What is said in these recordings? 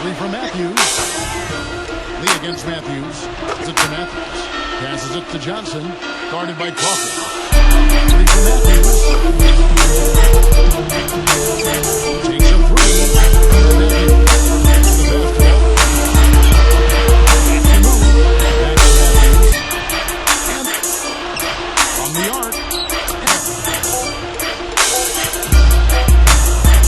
Three from Matthews. Lee against Matthews. Gives it to Matthews. Passes it to Johnson. Guarded by Crawford. Three from Matthews. Takes a three. Matthews. The basket. On the arc.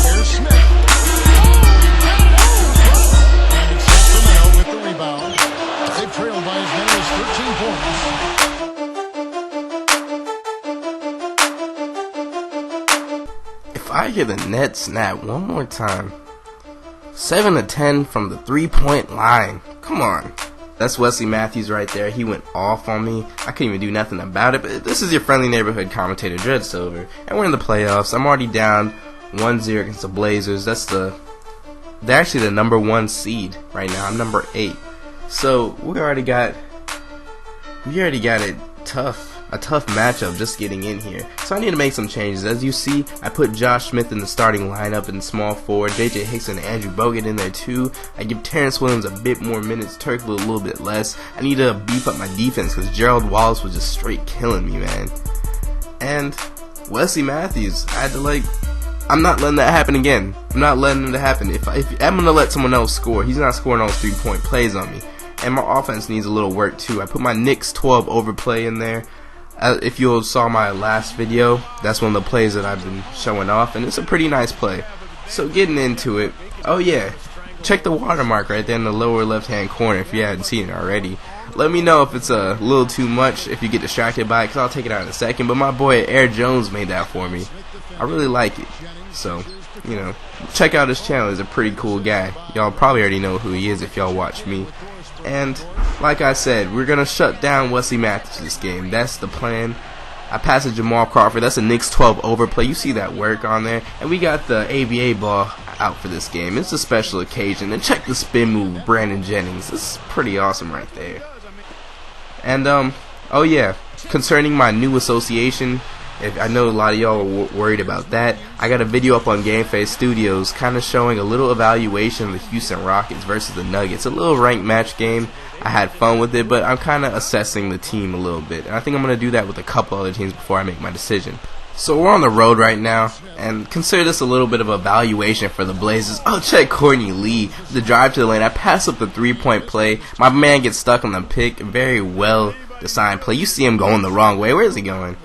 Here's Smith. And it's Sacramento with the rebound. They've trailed by as many as 13 points. If I hear the net snap one more time, 7 of 10 from the 3-point line. Come on. That's Wesley Matthews right there. He went off on me. I couldn't even do nothing about it. But this is your friendly neighborhood commentator, Dreadsilver. And we're in the playoffs. I'm already down 1-0 against the Blazers. They're actually the number 1 seed right now. I'm number 8. So we already got it tough. A tough matchup just getting in here. So I need to make some changes. As you see, I put Josh Smith in the starting lineup in small forward, JJ Hickson and Andrew Bogut in there too. I give Terrence Williams a bit more minutes, Turk a little bit less. I need to beef up my defense because Gerald, Wallace was just straight killing me, man. And Wesley Matthews, I'm not letting that happen again. I'm not letting him to happen. If I'm going to let someone else score, he's not scoring all those 3-point plays on me. And my offense needs a little work too. I put my Knicks 12 overplay in there. If you saw my last video, that's one of the plays that I've been showing off, and it's a pretty nice play. So getting into it, oh yeah, check the watermark right there in the lower left hand corner if you hadn't seen it already. Let me know if it's a little too much, if you get distracted by it, because I'll take it out in a second. But my boy Air Jones made that for me. I really like it. So, check out his channel. He's a pretty cool guy. Y'all probably already know who he is if y'all watch me. And like I said, we're going to shut down Wesley Matthews this game. That's the plan. I passed to Jamal Crawford. That's a Knicks 12 overplay. You see that work on there. And we got the ABA ball out for this game. It's a special occasion. And check the spin move of Brandon Jennings. This is pretty awesome right there. And, oh yeah, concerning my new association, I know a lot of y'all are worried about that. I got a video up on GameFace Studios kind of showing a little evaluation of the Houston Rockets versus the Nuggets. A little ranked match game. I had fun with it, but I'm kind of assessing the team a little bit. And I think I'm going to do that with a couple other teams before I make my decision. So we're on the road right now, and consider this a little bit of evaluation for the Blazers. Oh, check Courtney Lee. The drive to the lane. I pass up the 3-point play. My man gets stuck on the pick. Very well designed play. You see him going the wrong way. Where is he going?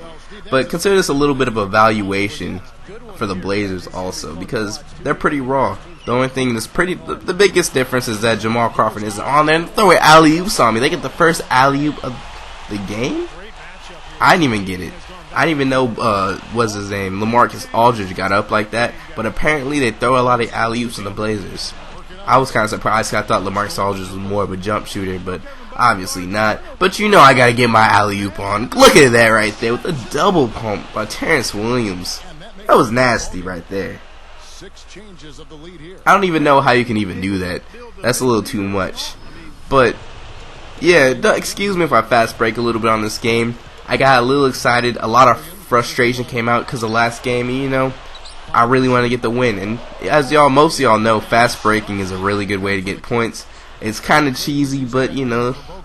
But consider this a little bit of evaluation for the Blazers also, because they're pretty raw. The only thing that's the biggest difference is that Jamal Crawford isn't on there and throwing alley-oops on me. They get the first alley-oop of the game? I didn't even get it. I didn't even know, what's his name, Lamarcus Aldridge got up like that, but apparently they throw a lot of alley-oops on the Blazers. I was kind of surprised. I thought Lamarcus Aldridge was more of a jump shooter, but obviously not. But you know I gotta get my alley-oop on. Look at that right there with the double pump by Terrence Williams. That was nasty right there. I don't even know how you can even do that. That's a little too much. But yeah, excuse me if I fast break a little bit on this game. I got a little excited. A lot of frustration came out because of the last game. And, I really want to get the win. And as most of y'all know, fast breaking is a really good way to get points. It's kind of cheesy, but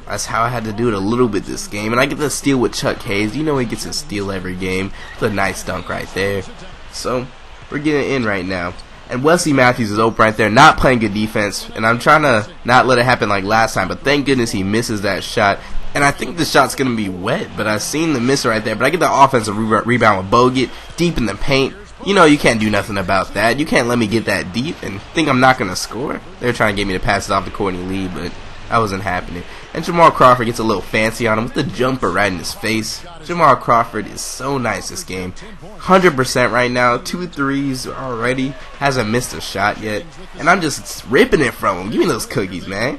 that's how I had to do it a little bit this game. And I get to steal with Chuck Hayes. He gets to steal every game. It's a nice dunk right there. So we're getting in right now. And Wesley Matthews is open right there, not playing good defense. And I'm trying to not let it happen like last time, but thank goodness he misses that shot. And I think the shot's going to be wet, but I seen the miss right there. But I get the offensive rebound with Bogut deep in the paint. You can't do nothing about that. You can't let me get that deep and think I'm not going to score. They're trying to get me to pass it off to Courtney Lee, but that wasn't happening. And Jamal Crawford gets a little fancy on him with the jumper right in his face. Jamal Crawford is so nice this game. 100% right now. 2 threes already. Hasn't missed a shot yet. And I'm just ripping it from him. Give me those cookies, man.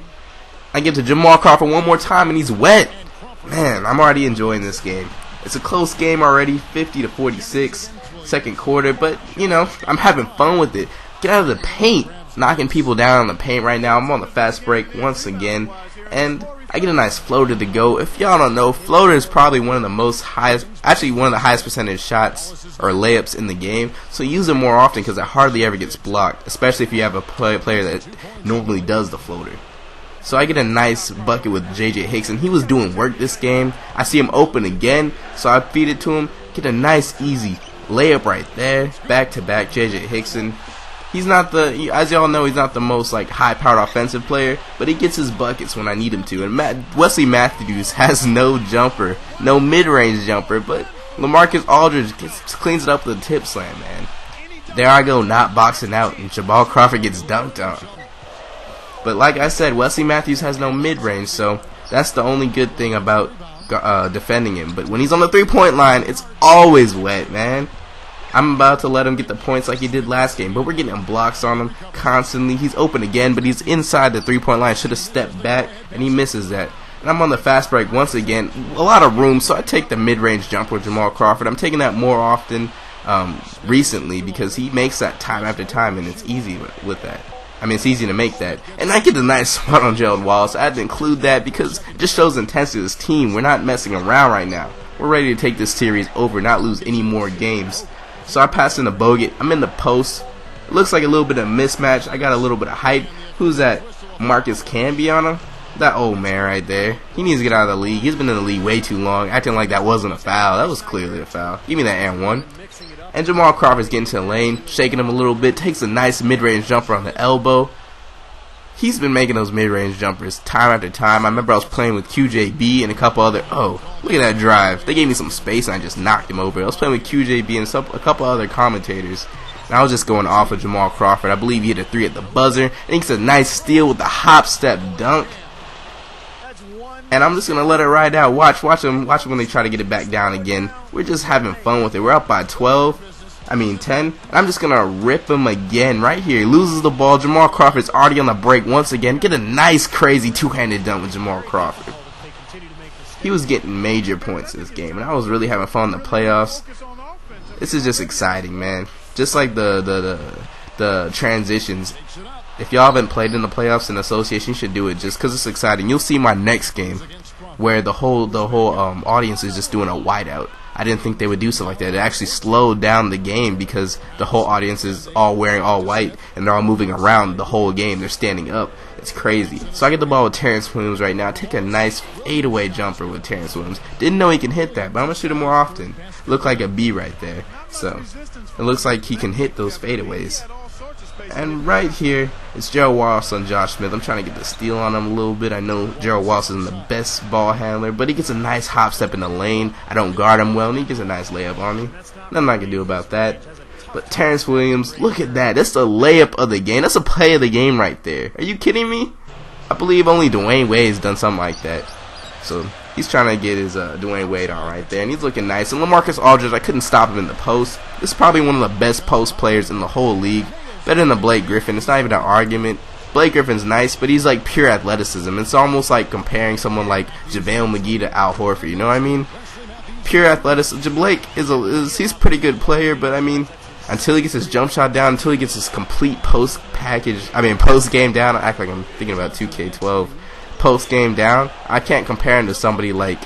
I get to Jamal Crawford one more time and he's wet. Man, I'm already enjoying this game. It's a close game already. 50-46. Second quarter, but I'm having fun with it. Get out of the paint. Knocking people down on the paint right now. I'm on the fast break once again, and I get a nice floater to go. If y'all don't know, floater is probably one of the highest percentage shots or layups in the game. So use it more often because it hardly ever gets blocked, especially if you have a player that normally does the floater. So I get a nice bucket with JJ Hickson. He was doing work this game. I see him open again, so I feed it to him. Get a nice easy layup right there. Back to back JJ Hickson. He's not as y'all know, he's not the most like high-powered offensive player, but he gets his buckets when I need him to. And Wesley Matthews has no jumper, no mid-range jumper, but Lamarcus Aldridge cleans it up with a tip slam, man. There I go, not boxing out, and Jamal Crawford gets dunked on. But like I said, Wesley Matthews has no mid-range, so that's the only good thing about defending him. But when he's on the three-point line, it's always wet, man. I'm about to let him get the points like he did last game, but we're getting blocks on him constantly. He's open again, but he's inside the three-point line. Should have stepped back, and he misses that. And I'm on the fast break once again. A lot of room, so I take the mid-range jumper with Jamal Crawford. I'm taking that more often recently because he makes that time after time, and it's easy with that. I mean, it's easy to make that. And I get the nice spot on Gerald Wallace. I had to include that because it just shows the intensity of this team. We're not messing around right now. We're ready to take this series over, not lose any more games. So I pass in the bogut. I'm in the post. It looks like a little bit of mismatch. I got a little bit of height. Who's that? Marcus Camby on him? That old man right there. He needs to get out of the league. He's been in the league way too long, acting like that wasn't a foul. That was clearly a foul. Give me that and one. And Jamal Crawford's getting to the lane, shaking him a little bit. Takes a nice mid-range jumper on the elbow. He's been making those mid-range jumpers time after time. I remember I was playing with QJB and a couple other... Oh, look at that drive. They gave me some space and I just knocked him over. I was playing with QJB and a couple other commentators. And I was just going off of Jamal Crawford. I believe he hit a 3 at the buzzer. And he gets a nice steal with the hop step dunk. And I'm just going to let it ride out. Watch them when they try to get it back down again. We're just having fun with it. We're up by 10. And I'm just going to rip him again right here. He loses the ball. Jamal Crawford's already on the break once again. Get a nice, crazy two-handed dunk with Jamal Crawford. He was getting major points in this game, and I was really having fun in the playoffs. This is just exciting, man. Just like the transitions. If y'all haven't played in the playoffs in association, you should do it just because it's exciting. You'll see my next game where the whole audience is just doing a whiteout. I didn't think they would do something like that. It actually slowed down the game because the whole audience is all wearing all white and they're all moving around the whole game. They're standing up. It's crazy. So I get the ball with Terrence Williams right now. Take a nice fadeaway jumper with Terrence Williams. Didn't know he can hit that, but I'm going to shoot him more often. Looked like a B right there. So it looks like he can hit those fadeaways. And right here, it's Gerald Wallace on Josh Smith. I'm trying to get the steal on him a little bit. I know Gerald Wallace isn't the best ball handler, but he gets a nice hop step in the lane. I don't guard him well, and he gets a nice layup on me. Nothing I can do about that. But Terrence Williams, look at that. That's the layup of the game. That's a play of the game right there. Are you kidding me? I believe only Dwyane Wade has done something like that. So he's trying to get his Dwyane Wade on right there, and he's looking nice. And Lamarcus Aldridge, I couldn't stop him in the post. This is probably one of the best post players in the whole league. Better than Blake Griffin. It's not even an argument. Blake Griffin's nice, but he's like pure athleticism. It's almost like comparing someone like JaVale McGee to Al Horford. You know what I mean? Pure athleticism. Blake he's a pretty good player, but I mean, until he gets his jump shot down, until he gets his complete post game down. I act like I'm thinking about 2K12. Post game down, I can't compare him to somebody like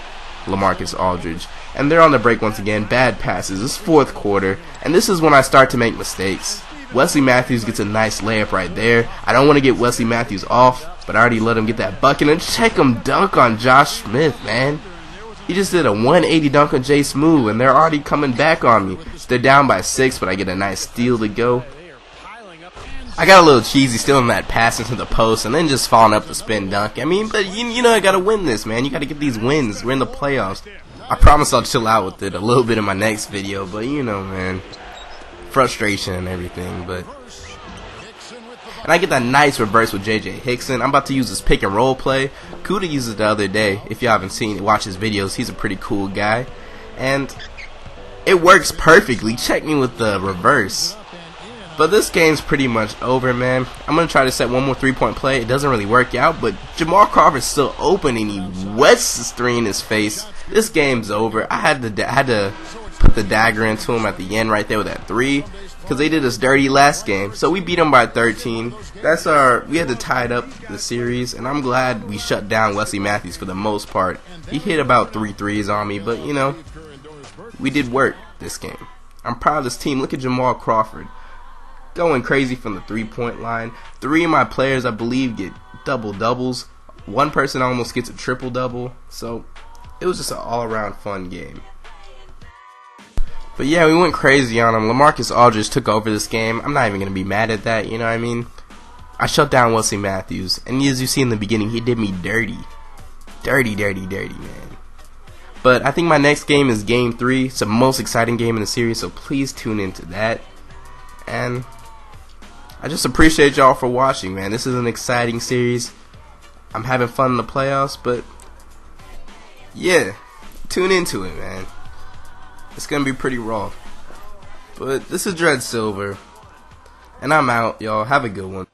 Lamarcus Aldridge. And they're on the break once again. Bad passes. It's fourth quarter, and this is when I start to make mistakes. Wesley Matthews gets a nice layup right there. I don't want to get Wesley Matthews off, but I already let him get that bucket. And check him dunk on Josh Smith, man. He just did a 180 dunk on Smoove, and they're already coming back on me. They're down by 6, but I get a nice steal to go. I got a little cheesy stealing that pass into the post and then just falling up the spin dunk. I mean, but you know I got to win this, man. You got to get these wins. We're in the playoffs. I promise I'll chill out with it a little bit in my next video, but you know, man. Frustration and everything, but and I get that nice reverse with JJ Hickson. I'm about to use this pick and roll play. Kuda used it the other day. If you haven't seen it, watch his videos. He's a pretty cool guy, and it works perfectly. Check me with the reverse. But this game's pretty much over, man. I'm gonna try to set one more 3-point play. It doesn't really work out, but Jamal Crawford's still open and he wets his 3 in his face. This game's over. I had to put the dagger into him at the end right there with that 3. because they did us dirty last game. So we beat them by 13. We had to tie it up the series, and I'm glad we shut down Wesley Matthews for the most part. He hit about 3 threes on me, but you know, we did work this game. I'm proud of this team. Look at Jamal Crawford going crazy from the 3-point line. 3 of my players, I believe, get double-doubles. One person almost gets a triple-double. So it was just an all-around fun game. But yeah, we went crazy on him. Lamarcus Aldridge took over this game. I'm not even going to be mad at that, you know what I mean? I shut down Wesley Matthews. And as you see in the beginning, he did me dirty. Dirty, man. But I think my next game is Game 3. It's the most exciting game in the series, so please tune into that. And I just appreciate y'all for watching, man. This is an exciting series. I'm having fun in the playoffs, but yeah, tune into it, man. It's gonna be pretty raw. But this is Dreadsilver, and I'm out, y'all. Have a good one.